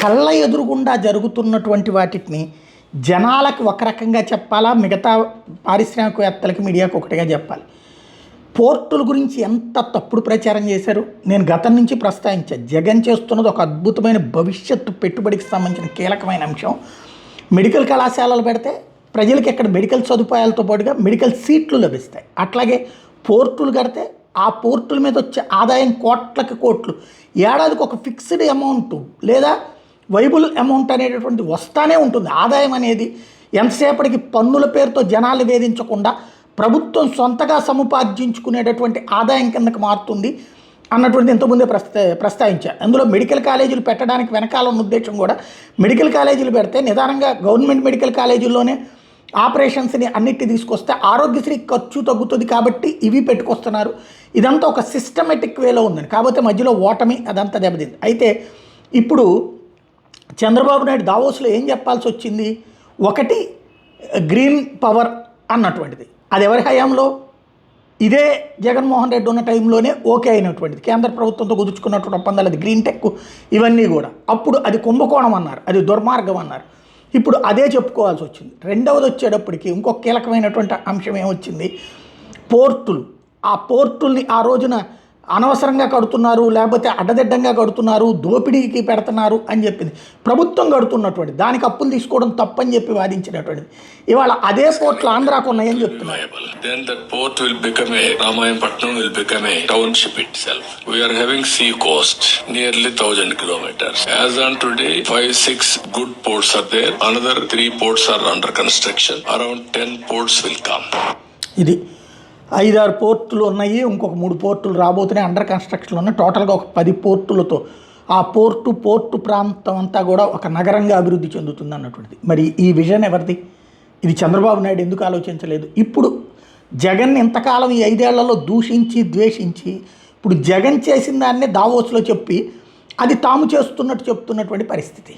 కళ్ళ ఎదురుగుండా జరుగుతున్నటువంటి వాటిని జనాలకు ఒక రకంగా చెప్పాలా, మిగతా పారిశ్రామికవేత్తలకి మీడియాకు ఒకటిగా చెప్పాలి. పోర్టుల గురించి ఎంత తప్పుడు ప్రచారం చేశారు. నేను గతం నుంచి ప్రస్తావించాను. జగన్ చేస్తున్నది ఒక అద్భుతమైన భవిష్యత్తు పెట్టుబడికి సంబంధించిన కీలకమైన అంశం. మెడికల్ కళాశాలలు పెడితే ప్రజలకు ఎక్కడ మెడికల్ సదుపాయాలతో పాటుగా మెడికల్ సీట్లు లభిస్తాయి. అట్లాగే పోర్టులు కడితే ఆ పోర్టుల మీద వచ్చే ఆదాయం కోట్లకి కోట్లు, ఏడాదికి ఒక ఫిక్స్డ్ అమౌంట్ లేదా వైబుల్ అమౌంట్ అనేటటువంటి వస్తానే ఉంటుంది. ఆదాయం అనేది ఎంతసేపటికి పన్నుల పేరుతో జనాలు వేధించకుండా ప్రభుత్వం సొంతగా సముపార్జించుకునేటటువంటి ఆదాయం కిందకి మారుతుంది అన్నటువంటి ఇంతకుముందే ప్రస్తావించారు. అందులో మెడికల్ కాలేజీలు పెట్టడానికి వెనకాల ఉన్న ఉద్దేశం కూడా, మెడికల్ కాలేజీలు పెడితే నిదానంగా గవర్నమెంట్ మెడికల్ కాలేజీల్లోనే ఆపరేషన్స్ని అన్నిటి తీసుకొస్తే ఆరోగ్యశ్రీ ఖర్చు తగ్గుతుంది కాబట్టి ఇవి పెట్టుకొస్తున్నారు. ఇదంతా ఒక సిస్టమేటిక్ వేలో ఉందని, కాకపోతే మధ్యలో ఓటమి అదంతా దెబ్బతింది. అయితే ఇప్పుడు చంద్రబాబు నాయుడు దావోస్లో ఏం చెప్పాల్సి వచ్చింది? ఒకటి గ్రీన్ పవర్ అన్నటువంటిది, అది ఎవరి హయాంలో? ఇదే జగన్మోహన్ రెడ్డి ఉన్న టైంలోనే ఓకే అయినటువంటిది, కేంద్ర ప్రభుత్వంతో కుదుర్చుకున్నటువంటి ఒప్పందాలు, అది గ్రీన్ టెక్ ఇవన్నీ కూడా. అప్పుడు అది కుంభకోణం అన్నారు, అది దుర్మార్గం అన్నారు. ఇప్పుడు అదే చెప్పుకోవాల్సి వచ్చింది. రెండవది వచ్చేటప్పటికి ఇంకొక కీలకమైనటువంటి అంశం ఏమొచ్చింది? పోర్టులు. ఆ పోర్టుల్ని ఆ రోజున అనవసరంగా కడుతున్నారు, లేకపోతే అడ్డదిడ్డంగా కడుతున్నారు, దోపిడీకి పెడుతున్నారు అని చెప్పింది. ప్రభుత్వం కడుతున్నటువంటి దానికి అప్పులు తీసుకోవడం తప్పని చెప్పి వాదించినటువంటిది. ఇవాళ అదే పోర్టులు ఆంధ్రాకు ఉన్నాయని చెప్తున్నారు. Then that port will become a Ramayanpatnam will become a township itself. We are having sea coast nearly 1,000 kilometers. As on today, 5-6 good ports are there. Another 3 ports are under construction. Around 10 ports will come. ఇది 5-6 పోర్టులు ఉన్నాయి, ఇంకొక 3 పోర్టులు రాబోతున్నాయి, under కన్స్ట్రక్షన్లో ఉన్నాయి. టోటల్గా ఒక 10 పోర్టులతో ఆ పోర్టు ప్రాంతం అంతా కూడా ఒక నగరంగా అభివృద్ధి చెందుతుంది అన్నటువంటిది. మరి ఈ విజన్ ఎవరిది? ఇది చంద్రబాబు నాయుడు ఎందుకు ఆలోచించలేదు? ఇప్పుడు జగన్ ఇంతకాలం ఈ 5 ఏళ్లలో దూషించి ద్వేషించి ఇప్పుడు జగన్ చేసిన దాన్నే దావోస్లో చెప్పి అది తాము చేస్తున్నట్టు చెప్తున్నటువంటి పరిస్థితి.